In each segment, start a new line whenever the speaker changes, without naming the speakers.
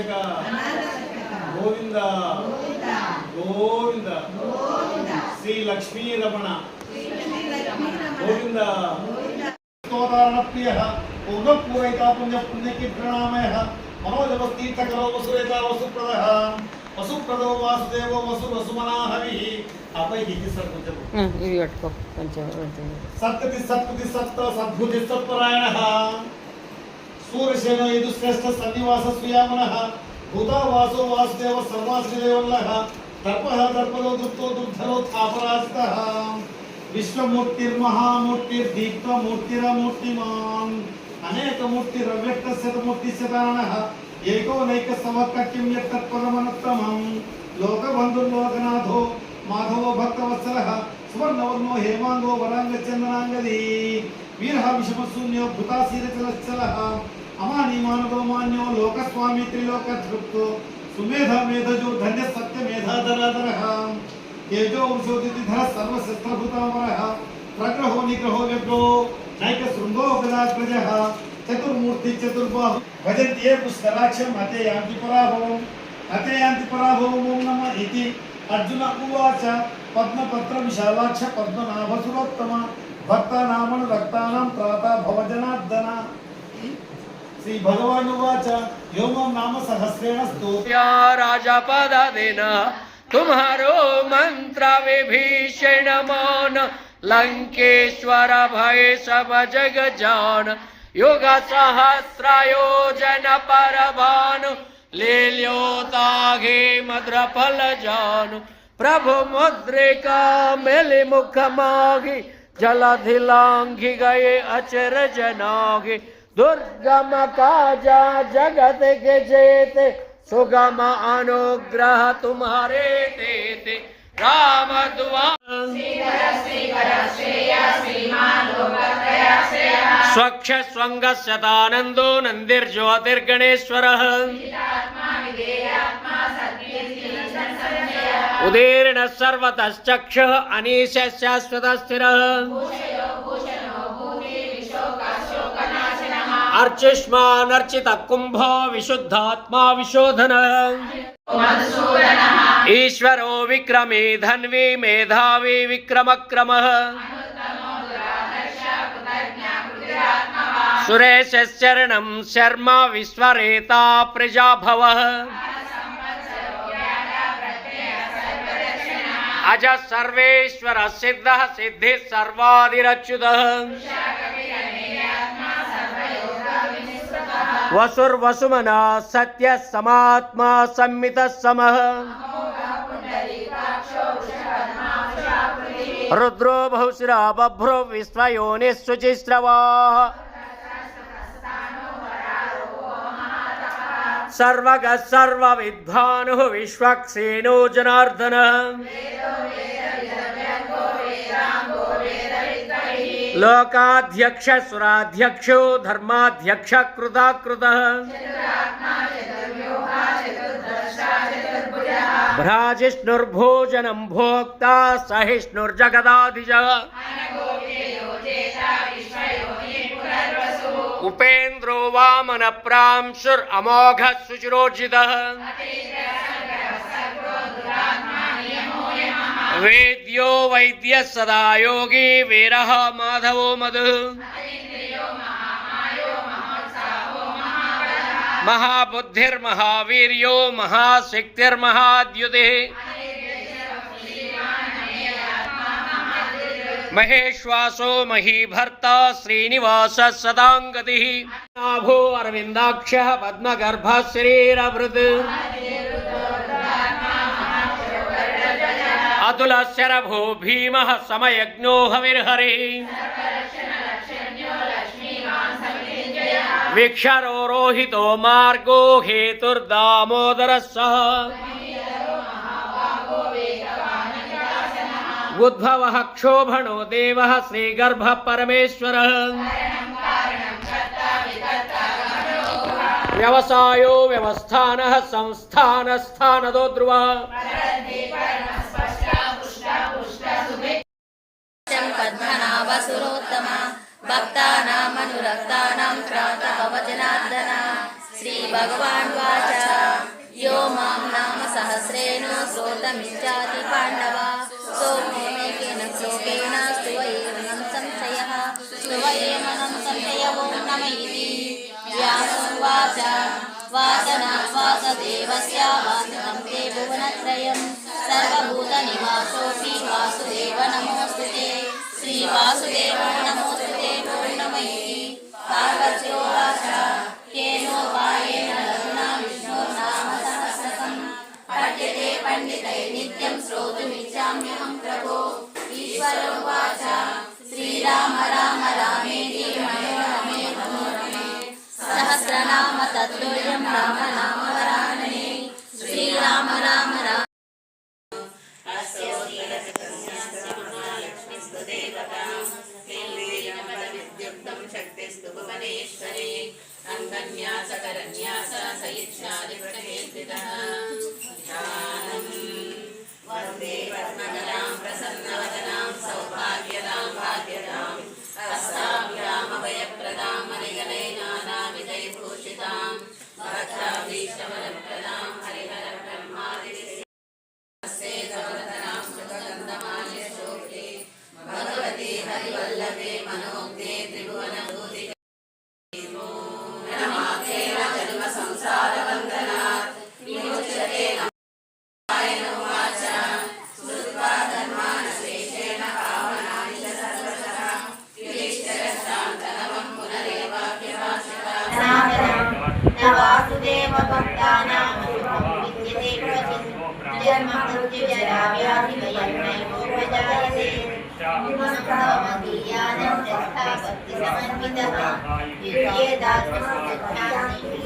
రక్షక గోవింద గోవింద శ్రీ లక్ష్మీ రమణ గోవింద స్తోతారణ ప్రియ పూర్ణపూరైతా పుణ్య పుణ్యకీర్తనామయ మనోజవస్తీర్థకరో వసురేతా వసుప్రద వసుప్రదో వాసుదేవో వసు వసుమనాహవి అపైకి సర్వజము
ఇవి కట్టుకో కొంచెం
సత్కతి సత్కృతి సత్త సద్భుతి సత్పరాయణ సూర్యసేన యదు శ్రేష్ఠ సన్నివాస సుయామనః భూతావాసో వాసుదేవ సర్వాశ్రీదేవల్లః తర్పః తర్పదో దుర్తో దుర్ధరో తాపరాజితః విశ్వమూర్తిర్మహామూర్తిర్దీప్తమూర్తిరమూర్తిమాన్ అనేకమూర్తిరవ్యక్త శతమూర్తి శతానః ఏకో నైక సమకట్యం యత్తత్పరమనుత్తమం లోకబంధుర్లోకనాథో మాధవో భక్తవత్సలః సువర్ణవర్ణో హేమాంగో వరాంగచందనాంగది వీరః విషమశూన్యో భృతాశీరచలశ్చలః అమానీమానదో మాన్యో లోకస్వామి త్రిలోకధృప్తో సుమేధ మేధజో ధన్య సత్య మేధాధరాధరః తేజో వృషోదితిధర సర్వశస్త్రభూతామరః ప్రగ్రహో నిగ్రహో వ్యగ్రో నైక శృంగో గదాగ్రజః చతుర్మూర్తి చతుర్బాహు భజంతి ఏ పుష్కరాక్షం అతేయాంతి పరాభవం ఓం నమ ఇతి అర్జున ఉవాచ పద్మపత్ర విశాలాక్ష పద్మనాభసురోత్తమ భక్తానామను రక్తానాం త్రాత భవజనార్దన శ్రీ భగవాన్ ఉవాచ యోమం నామ సహస్రేణ స్తోత్ర్యా
राजापद देना तुम्हारो मंत्र विभीषण मौन लंकेश्वर भय सब जग जान युग सहस्र योजन पर भानु ले ल्यो तागे मद्र फल जानु प्रभु मुद्रिका मिली मुख मागी जलधि लांघि गए अचर जनागे दुर्गम काजा जगत के जेते सुगम अनुग्रह तुम्हारे तेते राम दुआ स्वच्छ स्वंगस्यतानंदो नंदिर्ज्योतिर्गणेश्वरः उदीर्ण सर्वतश्चक्षुः अनीश शाश्वतस्थिरः अर्चिष्मानर्चित कुंभो विशुद्धात्मा विशोधन ईश्वरो विक्रमे धन्वी मेधावी विक्रमक्रमः सुरेशरणं शर्मा विश्वरेता प्रजाभवः अज सर्वेश्वर सिद्धः सिद्धि सर्वादिरच्युतः वसुर्वसुमना सत्य समात्मा संमित समः रुद्रो बहुशिरा बभ्रो विश्वयोनिः शुचिस्रवाः सर्वगः सर्वविद्वानुः विश्वक्सेनो जनार्दनः लोकाध्यक्ष सुराध्यक्षो धर्माध्यक्ष कृताकृतः भ्राजिष्णुर्भोजनं भोक्ता सहिष्णुर्जगदाधिजः उपेन्द्रो वामन प्रांशुर् अमोघः सुचिरोजितः वेद्यो वैद्य सदा योगी वीरः माधवो मधु महाबुद्धिर्महावीर्यो महाशक्तिर्महाद्युतिः महेश्वासो महीभर्ता श्रीनिवासः सदांगतिः नाभो अरविन्दाक्षः पद्मगर्भः श्रीरभृत् अतुलशरभो भीमः समयज्ञो हविर्हरिः विक्षरो रोहितो मार्गो हेतुर्दामोदरः सः उद्भवः क्षोभणो देवः श्रीगर्भः परमेश्वरः व्यवसायो व्यवस्थानः संस्थानस्थानदो ध्रुवः
पद्मनाभसुरोत्तम भक्तानामनुरक्तानां त्राता भवजनार्दन श्री भगवान् वाच यो मां नाम सहस्रेण श्रोतमिच्छाति पाण्डव सोमेकेन श्लोकेन स्तुवयेमनं संशयः स्तुवयेमनं संशय ॐ नम इति व्यासोवाच वासनावासदेवस्य वासनं ते भुवनत्रयं सर्वभूतनिवासोऽपि वासुदेव नमोऽस्तु ते श्रीवासुदेव नमोऽस्तु ते ॐ नम इति पार्वत्योवाच केनोपायेन लघुना विष्णोर्नाम सहस्रकं पठ्यते पण्डितैर्नित्यं श्रोतुमिच्छाम्यहं प्रभो ईश्वरोवाच श्रीराम राम रामेति मनोरमे मनोरमे सहस्रनाम तत्तुल्यं राम नाम वरानने श्रीराम राम राम
शक्तिस्तु भुवनेश्वरे अङ्गन्यासकरन्यास सयिच्छादिप्रकेन्द्रितः ध्यानम् वन्दे पद्मकरां प्रसन्नवदनां सौभाग्यदां भाग्यदां हस्ताभ्यामभयप्रदां मणिगणैनानाविधैर्भूषितां भद्राभीष्टवरप्रदां हरिहरब्रह्मादिविषये जगदनां सुगन्धमाल्यशोके भगवते हरिवल्लभे मनोज्ञे त्रिभुवनभूतिके नमाखेन जन्म संसारबन्धनात् विमुच्यते नारायण उवाच श्रुत्वा धर्मान् शेषेण पावनानि च सर्वशः युधिष्ठिरश्चान्तनवं पुनरेवाभ्यभाषितः
न वासुदेव भक्तानां शुभं विद्यते क्वचित् जन्म मृत्युजरा व्याधिभयं नैवोपजायते मदीयानं यथा भक्तिसमन्वितः युज्येदात्मसुखज्ञानिभिः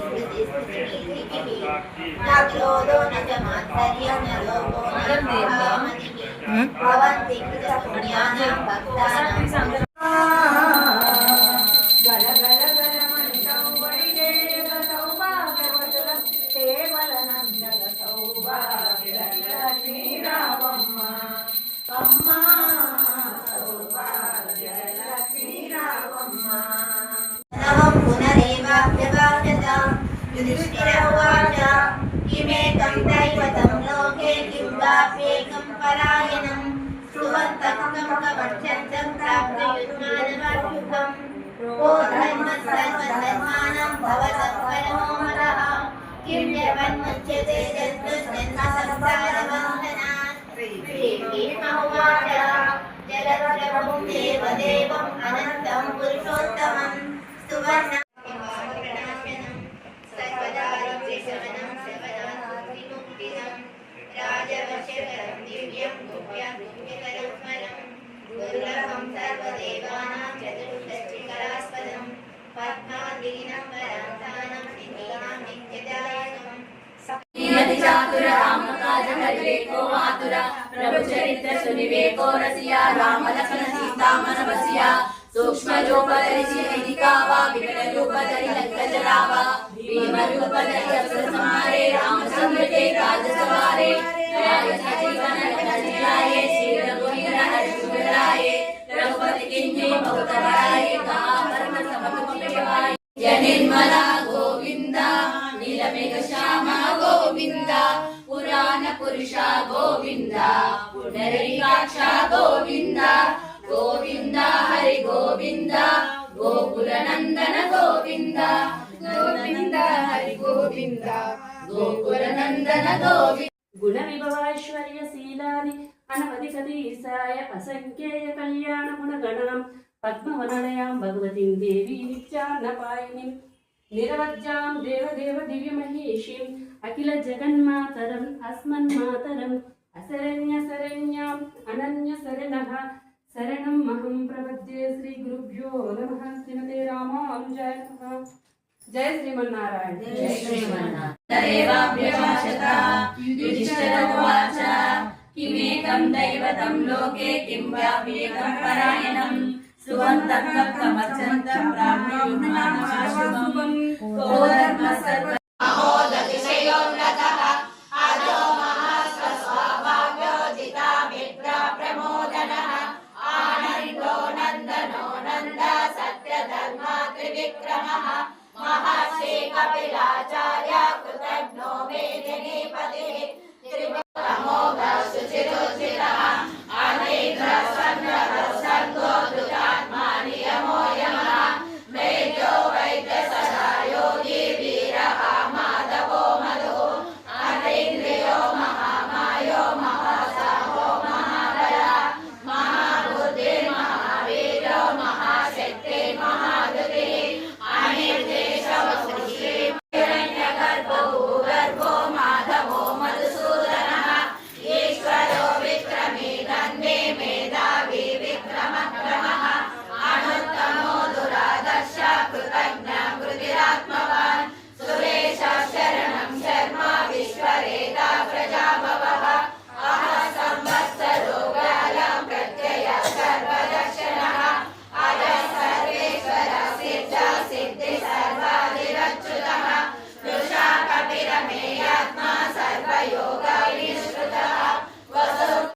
न क्रोधो न च मात्सर्यं न लोभो न मोहमदिभिः भवन्ति कृतपुण्यानां भक्तानां नवं पुनरेवाभ्यभाषतां युधिष्ठिर उवाच किमेकं दैवतं लोके किं वाप्येकं परायणं सुवन्तकं कवचन्तं प्राप्तयुष्मानवाभ्युपं को धर्मः सर्वधर्माणां भवतः परमो हरः किं यवन्मुच्यते जन्तुर्जन्मसंसारबन्धनात् श्रीकृष्ण उवाच जगद्प्रभुं देवदेवम् अनन्तं पुरुषोत्तमं स्तुवन्नं सर्वदारिद्र्यशमनं शमनात् राजवशकरं दिव्यं गुह्यं गुह्यकरं स्मरं दुर्लभं सर्वदेवानां चतुष्षष्टिकरास्पदं पद्मादीनं परान्तानं सिद्धीनां नित्यदायकम्
चातुररामकाजहरिवेको मातुर प्रभुचरित्र सुनिवेको रसिया रामलखन सीता मनवसिया सूक्ष्मरूपधरि वेदिका वा विकटरूपधरि लङ्कजला वा भीमरूपधरि असुरसंहारे रामचन्द्र के राजसवारे राजजीवनराये श्री रघुवीर हरिशुभराये रघुपति किन्ने बहुतराये परम समतुल्यवाय निर्मला गोविंद नीलमेघ श्याम गोविंद पुराण पुरुष गोविंद पुंडरीकाक्ष गोविंद गोविंद हरि गोविंद गोकुल नंदन गोविंद गोविंद हरि गोविंद गोकुल नंदन गोविंद
गुण विभवैश्वर्यशीलानि अनवधिकधीसाय असंख्येय कल्याण गुणगणां पद्मवनलयां भगवतीं देवी नित्यान्नपायिनीं निरवध्यां देवदेव दिव्यमहेशीम् अखिल जगन्मातरम् अस्मन्मातरम् असरण्यशरण्याम् अनन्यशरणः शरणम् अहं प्रपद्ये श्री गुरुभ्यो नमः श्रीमते रामानुजाय नमः जय श्रीमन्नारायण
जय श्रीमन्नारायण युधिष्ठिर उवाच किमेकं दैवतं लोके किं वाप्येकं परायणं सुवन्तकं